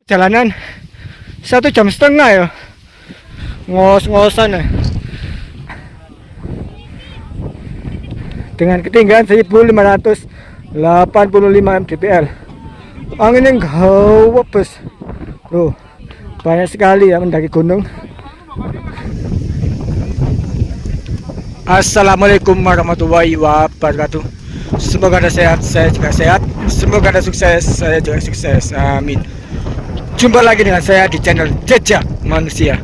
Jalanan 1,5 jam ya, ngos-ngosan ya. Dengan ketinggian 1585 mdpl. Angin yang gawat bos. Loh, banyak sekali ya mendaki gunung. Assalamualaikum warahmatullahi wabarakatuh. Semoga Anda sehat, saya juga sehat. Semoga Anda sukses, saya juga sukses. Amin. Jumpa lagi dengan saya di channel Jejak Manusia.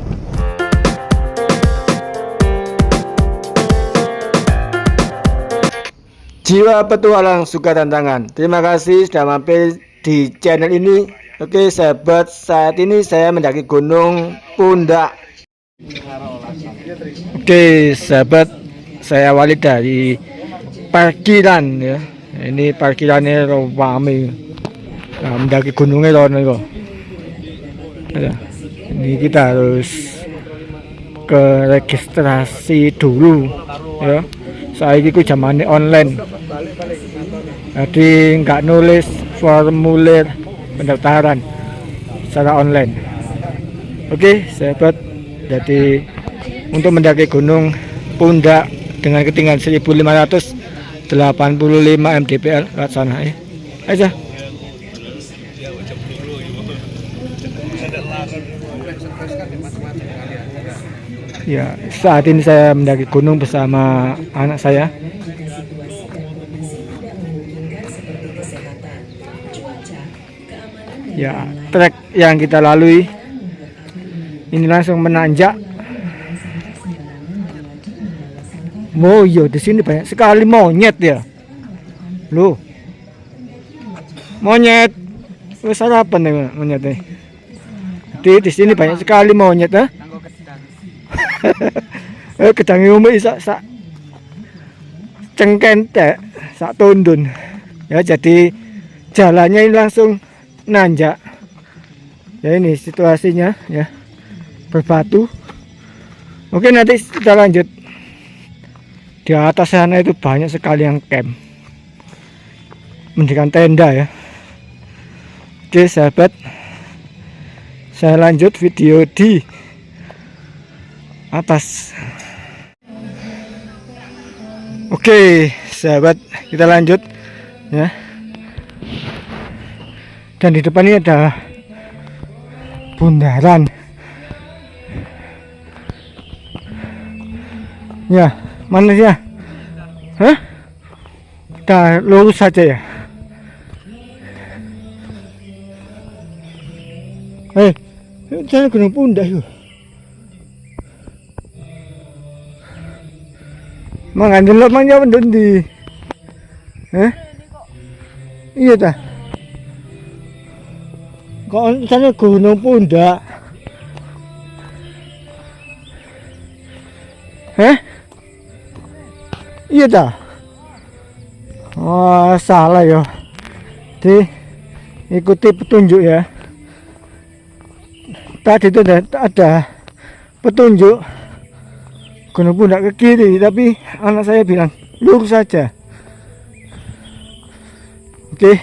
Jiwa petualang suka tantangan. Terima kasih sudah mampir di channel ini. Oke sahabat, saat ini saya mendaki Gunung Pundak. Oke sahabat, saya awali dari parkiran ya. Ini parkirannya ramai. Nah, mendaki gunungnya loh nih kok. Ya, ini kita harus ke registrasi dulu ya. Saya ini zamannya online, jadi nggak nulis formulir pendaftaran secara online. Oke sahabat, jadi untuk mendaki Gunung Pundak dengan ketinggian 1585 mdpl lewat sana ya aja. Ya, saat ini saya mendaki gunung bersama anak saya. Ya, trek yang kita lalui ini langsung menanjak. Oh iya, di sini banyak sekali monyet ya. Loh, monyet. Sarapan nih monyet nih. Di sini banyak sekali monyet ya. Kedangi umur sak cengkentek sak tundun ya, jadi jalannya ini langsung nanjak ya. Ini situasinya ya, berbatu. Oke, nanti kita lanjut. Di atas sana itu banyak sekali yang camp, mendirikan tenda ya. Oke sahabat, saya lanjut video di atas. Oke sahabat, kita lanjut ya. Dan di depan ini ada bundaran ya. Mana ya? Hah? Kita lurus saja ya. Jangan Gunung Pundak yuk. Mangandel lo mangnya mendundi. Iya dah. Kok sana Gunung Pundak? Iya dah. Oh, salah ya. Ikuti petunjuk ya. Tadi itu ada petunjuk Gunung Pundak ke kiri, tapi anak saya bilang lurus saja. Oke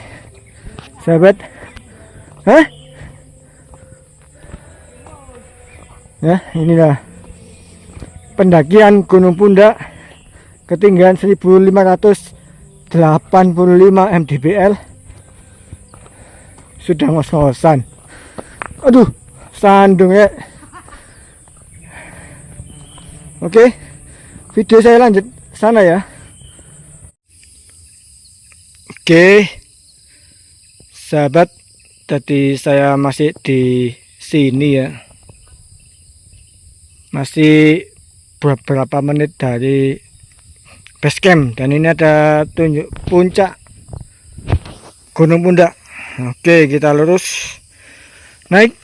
sahabat, ya inilah pendakian Gunung Pundak ketinggian 1585 mdpl. Sudah ngos-ngosan. Aduh, sandung ya. Oke, video saya lanjut sana ya. Oke sahabat, tadi saya masih di sini ya, masih beberapa menit dari base camp, dan ini ada tunjuk puncak Gunung Pundak. Oke, kita lurus naik.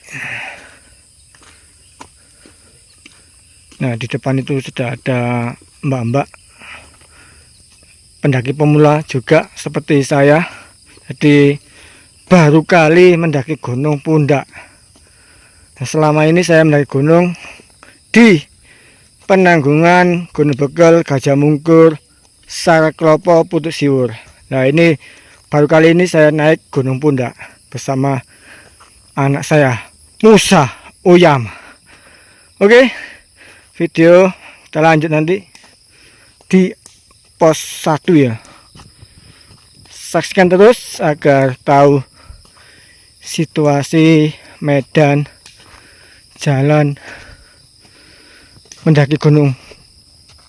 Nah, di depan itu sudah ada mbak-mbak pendaki pemula juga seperti saya, jadi baru kali mendaki Gunung Pundak. Nah, selama ini saya mendaki gunung di Penanggungan, Gunung Bekel, Gajah Mungkur, Saraklopo, Putuk Siwur. Nah, ini baru kali ini saya naik Gunung Pundak bersama anak saya Musa Oyam. Oke, video kita lanjut nanti di pos 1 ya. Saksikan terus agar tahu situasi medan jalan mendaki Gunung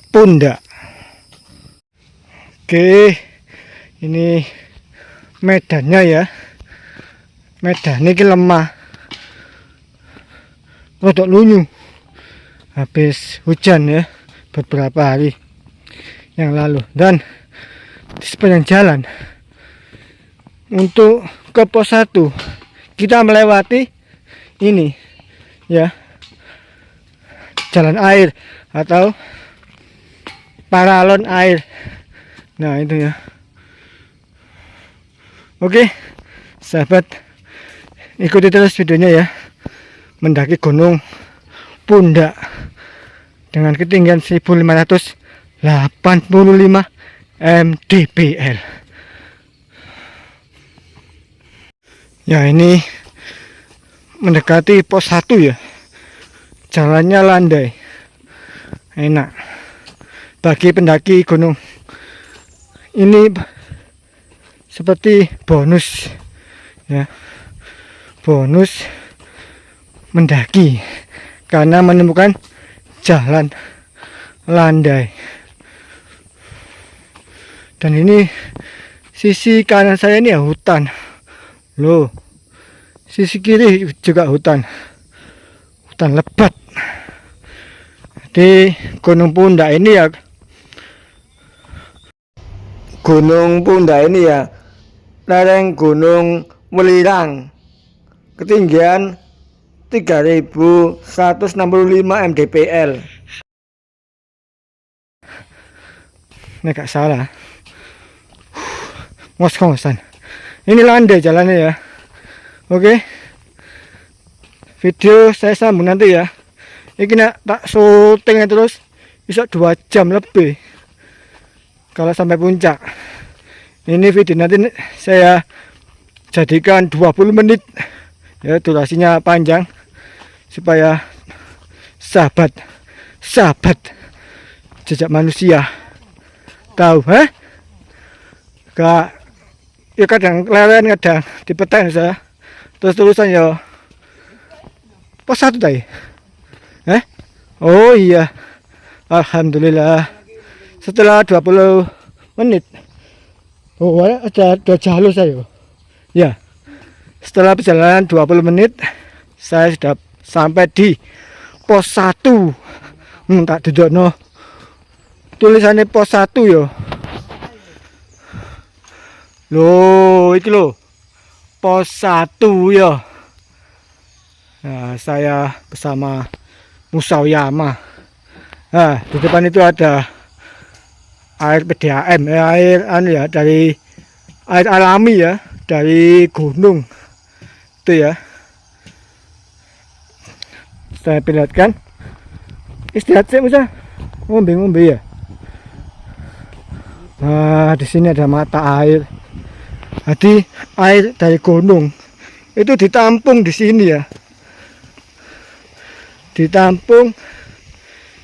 Pundak. Oke, ini medannya ya. Medan ini lemah, rodok lunyu habis hujan ya beberapa hari yang lalu. Dan di sepanjang jalan untuk ke pos 1 kita melewati ini ya, jalan air atau paralon air. Nah itu ya. Oke sahabat, ikuti terus videonya ya. Mendaki Gunung Pundak dengan ketinggian 1585 mdpl. Ya ini mendekati pos 1 ya. Jalannya landai, enak bagi pendaki gunung. Ini seperti bonus ya, bonus mendaki karena menemukan jalan landai. Dan ini sisi kanan saya ini ya hutan loh, sisi kiri juga hutan lebat. Di Gunung Pundak ini ya, Gunung Pundak ini ya lereng Gunung Welirang, ketinggian 3165 mdpl. Ini gak salah, ngos-ngosan. Ini landai jalannya ya. Oke, video saya sambung nanti ya. Ini nak tak syuting terus bisa 2 jam lebih kalau sampai puncak. Ini video nanti saya jadikan 20 menit ya, durasinya panjang supaya sahabat jejak manusia tahu gak ya, kadang leren, kadang dipetain saya terus-terusan ya. Pos 1 tadi oh iya, alhamdulillah setelah 20 menit oh ada jalur saya ya. Setelah perjalanan 20 menit saya sudah sampai di pos 1. Tak dudukno tulisannya pos 1 yo. Loh, iki loh. Pos 1 ya. Nah, saya bersama Musa Oyam. Nah, di depan itu ada air PDAM, air ya, dari air alami ya, dari gunung. Itu ya. Saya perlihatkan. Istirahat sih Musa. Ngombe-ngombe ya. Nah, di sini ada mata air. Jadi air dari gunung itu ditampung di sini ya, ditampung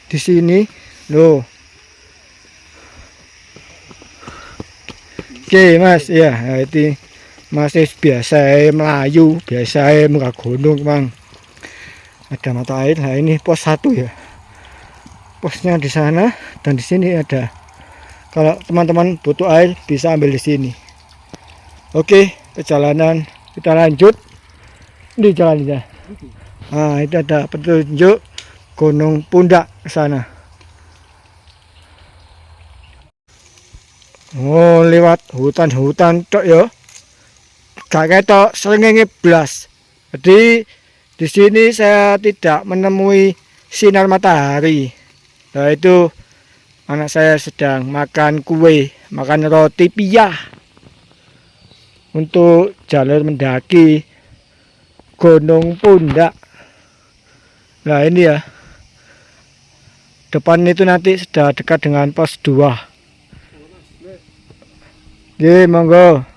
di sini loh. Oke mas ya, itu masih biasa melayu, biasa muka gunung bang. Ada mata air. Nah ini pos 1 ya, posnya di sana dan di sini ada. Kalau teman-teman butuh air bisa ambil di sini. Oke, perjalanan kita lanjut di jalannya. Nah, itu ada petunjuk Gunung Pundak ke sana. Oh, lewat hutan-hutan tok ya. Gak ketok srengenge blas. Jadi di sini saya tidak menemui sinar matahari. Nah, itu anak saya sedang makan kue, makan roti piah. Untuk jalur mendaki Gunung Pundak. Nah ini ya, depan itu nanti sudah dekat dengan pos 2. Oke, monggo.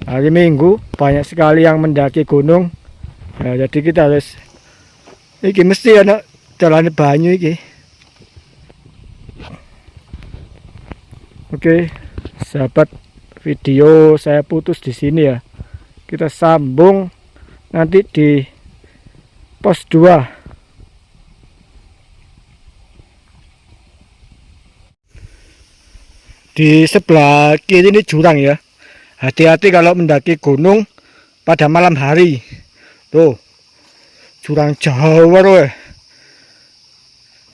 Hari Minggu banyak sekali yang mendaki gunung Nah, jadi kita harus iki mesti ana jalan banyu iki. Oke, sahabat, video saya putus di sini ya. Kita sambung nanti di pos 2. Di sebelah kiri ini jurang ya. Hati-hati kalau mendaki gunung pada malam hari. Tuh, jurang jauh loh.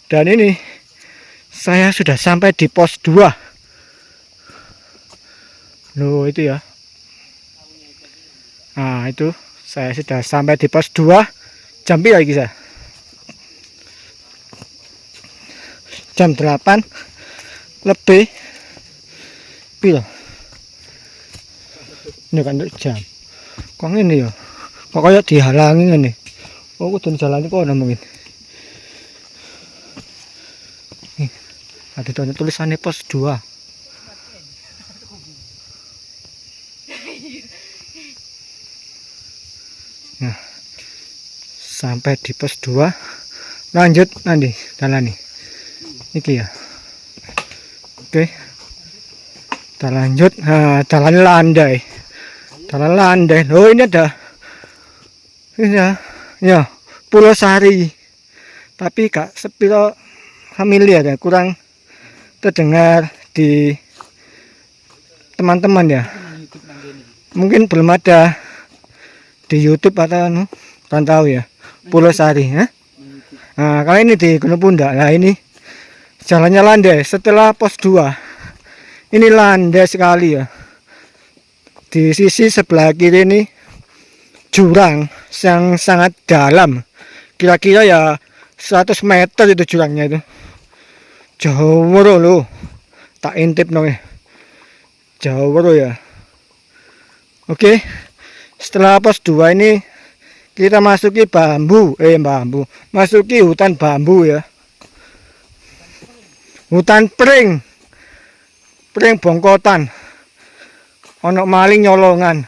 Dan ini saya sudah sampai di pos 2. Loh, itu ya. Nah, itu saya sudah sampai di pos 2. Jam berapa lagi saya? Jam 8 lebih. Pil. Ini kan jam. Kok ini ya? Kok kayak dihalangi ngene. Oh, kudu jalan kok ana mungkin. Nih, ada tulisannya pos 2. Nah, sampai di pos 2. Lanjut nanti jalan nih. Iki ya. Oke. Kita lanjut. Nah, jalan landai. Jalan landai. Oh, ini ada. Ini ya, Pulau Sari. Tapi gak sepiro familiar ya, kurang terdengar di teman-teman ya. Mungkin belum ada di YouTube atau kurang tahu ya. Pulau Sari ya. Nah, kali ini di Gunung Pundak. Nah, ini jalannya landai setelah pos 2. Ini landai sekali ya. Di sisi sebelah kiri ini jurang yang sangat dalam. Kira-kira ya 100 meter itu jurangnya itu. Jauh loh. Tak intip dong ya. Jauh ya. Oke. Setelah pos 2 ini kita masuki masuki hutan bambu ya. Hutan pring bongkotan, ono maling nyolongan.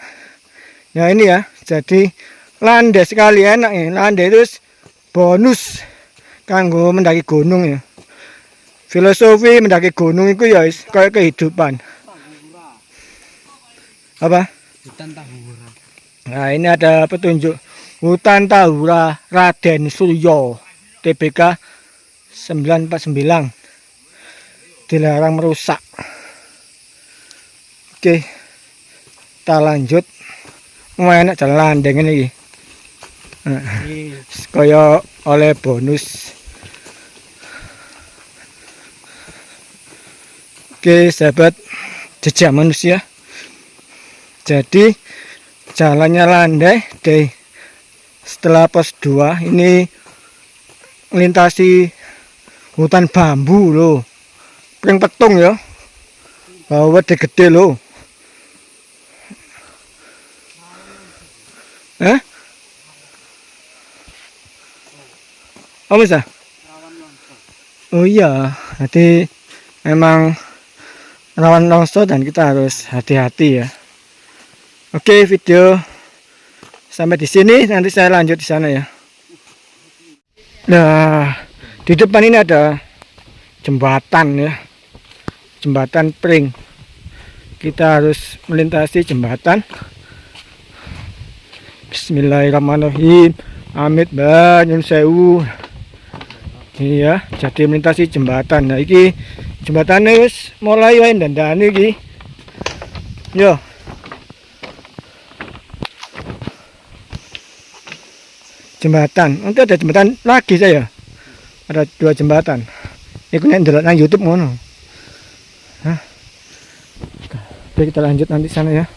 Ya ini ya, jadi landai sekali enak ya. Landai itu bonus kanggo mendaki gunung ya. Filosofi mendaki gunung itu ya kayak kehidupan. Apa? Hutan Tahura. Nah, ini ada petunjuk Hutan Tahura Raden Suryo TBK 949. Dilarang merusak. Oke, kita lanjut. Enak jalan landai ini. Kaya oleh bonus. Oke, sahabat jejak manusia. Jadi jalannya landai deh. Setelah pos 2 ini melintasi hutan bambu loh. Pring petung ya. Bawa gede loh. Oh bisa? Oh iya, nanti memang rawan longsor dan kita harus hati-hati ya. Oke, video sampai di sini, nanti saya lanjut di sana ya. Nah, di depan ini ada jembatan ya. Jembatan pring. Kita harus melintasi jembatan. Bismillahirrahmanirrahim. Amit nyun sewu. Iya, jadi melintasi jembatan. Nah, iki jembatannya wis mulai wae dandani iki. Yo. Jembatan. Nanti ada jembatan lagi saya. Ada 2 jembatan. Iku nek ndelok nang YouTube ngono. Hah. Oke, kita lanjut nanti sana ya.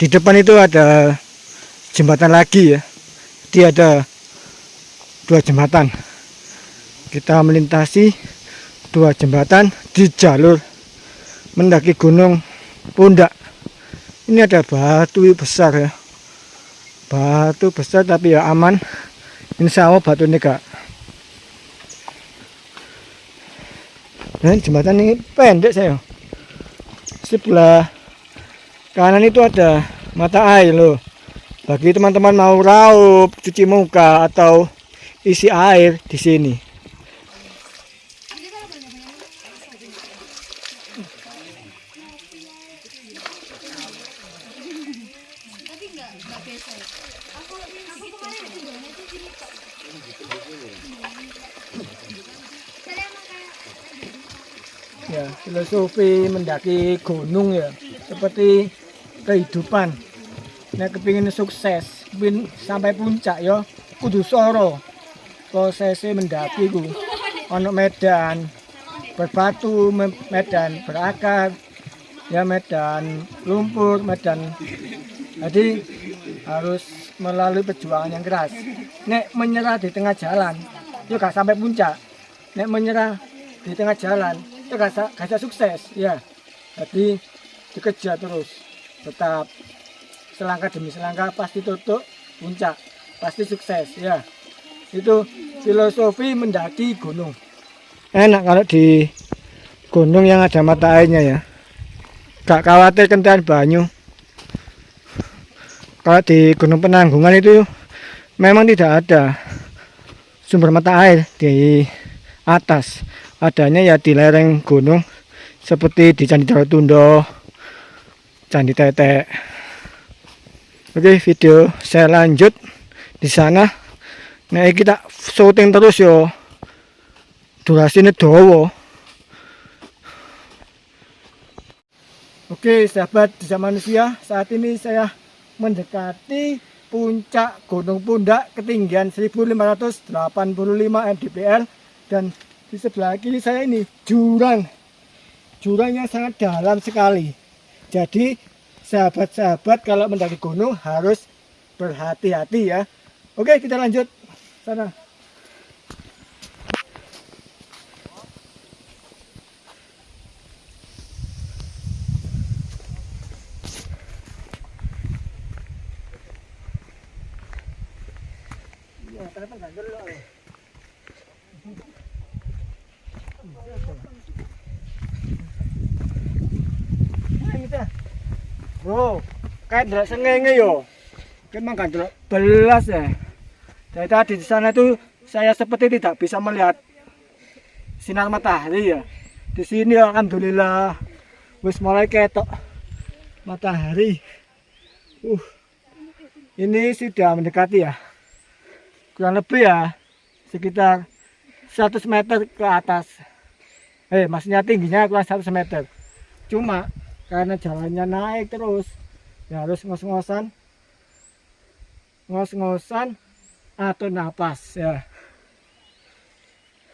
Di depan itu ada jembatan lagi ya. Dia ada 2 jembatan. Kita melintasi 2 jembatan di jalur mendaki Gunung Pundak. Ini ada batu besar ya. Batu besar tapi ya aman. Insya Allah batu ini gak. Dan jembatan ini pendek saya. Sebelah kanan itu ada mata air loh. Bagi teman-teman mau raup, cuci muka atau isi air di sini. Ya, filosofi mendaki gunung ya, seperti kehidupan. Nek kepingin sukses, kepingin sampai puncak ya, kudu soro. Prosesnya mendaki ku, ono medan berbatu, medan berakar, ya medan lumpur, medan. Jadi harus melalui perjuangan yang keras. Nek menyerah di tengah jalan, yo gak sampai puncak. Nek menyerah di tengah jalan, yo gak sukses, ya. Jadi dikejar terus, tetap selangkah demi selangkah pasti tutup puncak, pasti sukses, ya. Itu filosofi mendaki gunung. Enak kalau di gunung yang ada mata airnya ya, gak khawatir kentahan banyu. Kalau di Gunung Penanggungan itu memang tidak ada sumber mata air di atas, adanya ya di lereng gunung seperti di Candi Darotundo, Candi Tetek. Oke, video saya lanjut di sana. Nah, kita syuting terus yo. Durasinya dawa. Oke, sahabat Jejak Manusia, saat ini saya mendekati puncak Gunung Pundak ketinggian 1585 mdpl, dan di sebelah kiri saya ini jurangnya sangat dalam sekali. Jadi sahabat-sahabat kalau mendaki gunung harus berhati-hati ya. Oke, kita lanjut sana. Bro, kayak ndelok sengenge yo. Memang kan ndelok belas ya. Dari tadi di sana itu saya seperti tidak bisa melihat sinar matahari ya. Di sini alhamdulillah wis mulai ketok matahari. Ini sudah mendekati ya. Kurang lebih ya sekitar 100 meter ke atas. Maksudnya tingginya kurang 100 meter. Cuma karena jalannya naik terus, ya harus ngos-ngosan atau napas ya.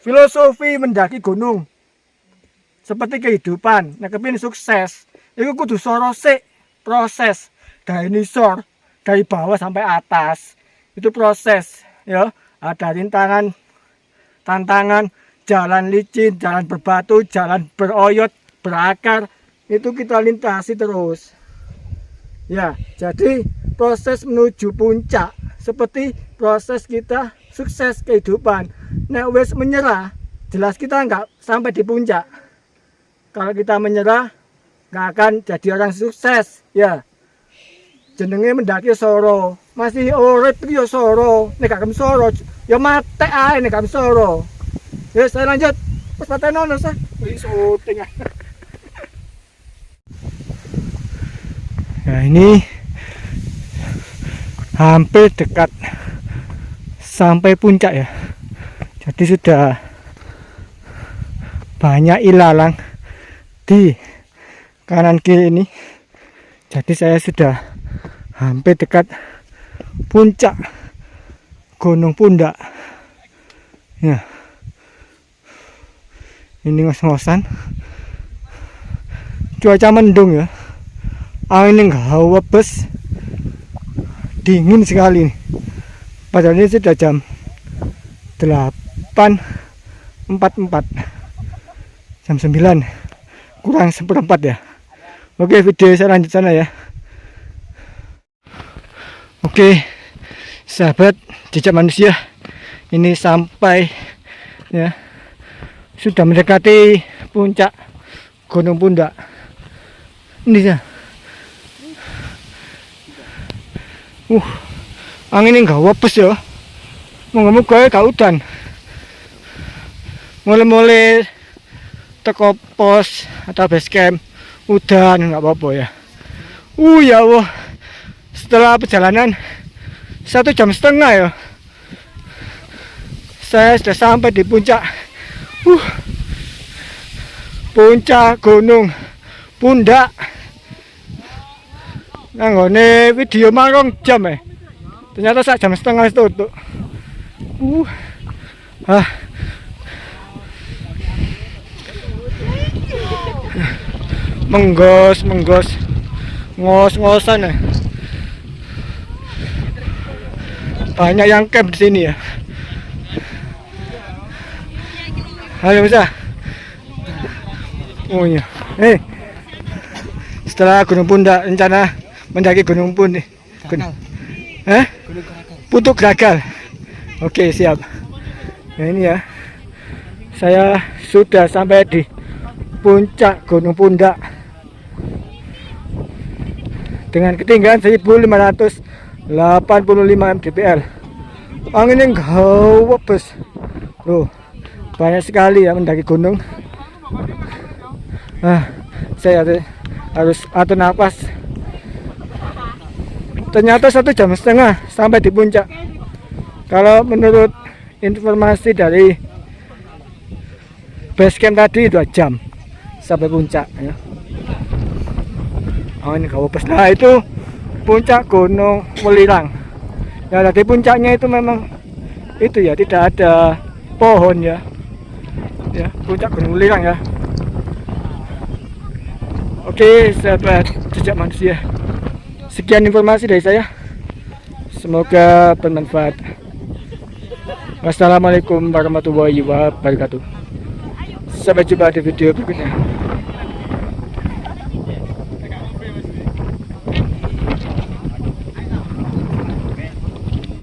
Filosofi mendaki gunung seperti kehidupan. Nah, kepingin sukses, itu kudu sorosik proses dari nisor, dari bawah sampai atas. Itu proses ya, ada tantangan, jalan licin, jalan berbatu, jalan beroyot, berakar, itu kita lintasi terus ya. Jadi proses menuju puncak seperti proses kita sukses kehidupan. Nek wis menyerah, jelas kita nggak sampai di puncak. Kalau kita menyerah, nggak akan jadi orang sukses ya. Jenenge mendaki soro, masih urip yo soro, nek gak soro ya mate ae nek gak soro. Ya saya lanjut, pas patenono sah. Wis syuting. Nah, ini hampir dekat sampai puncak ya. Jadi sudah banyak ilalang di kanan kiri ini. Jadi saya sudah hampir dekat puncak Gunung Pundak ya. Ini ngos-ngosan, cuaca mendung ya, angin hawa bes, dingin sekali nih. Padahal ini sudah jam 8.44, jam 9 kurang seperempat ya. Oke, video saya lanjut sana ya. Oke, sahabat Jejak Manusia, ini sampai ya, sudah mendekati puncak Gunung Pundak. Ini ya. Angin ini gak wapes ya. Moga-moga gak udan. Mulai-mulai teko pos atau base camp udan nggak apa-apa ya. Ya Allah. Setelah perjalanan 1,5 jam ya, saya sudah sampai di puncak. Puncak Gunung Pundak. Nanggone video marong jam ya. Ternyata 1,5 jam itu tuh. Menggos, ngos-ngosan ya. Banyak yang camp di sini ya. Halo Musa. Oh iya. Setelah Gunung Pundak rencana mendaki Gunung Pundak. Putuk Gagal. Oke, siap. Nah ini ya. Saya sudah sampai di puncak Gunung Pundak dengan ketinggian 1585 mdpl. Anginnya gawat bos. Loh, banyak sekali ya mendaki gunung. Saya harus atur nafas. Ternyata 1,5 jam sampai di puncak. Kalau menurut informasi dari base camp tadi 2 jam sampai puncak ya. Ini gak apa. Nah itu puncak Gunung Welirang. Ya dari puncaknya itu memang itu ya, tidak ada pohon ya. Ya, puncak Gunung Welirang ya. Oke, sahabat jejak manusia. Sekian informasi dari saya. Semoga bermanfaat. Wassalamualaikum warahmatullahi wabarakatuh. Sampai jumpa di video berikutnya.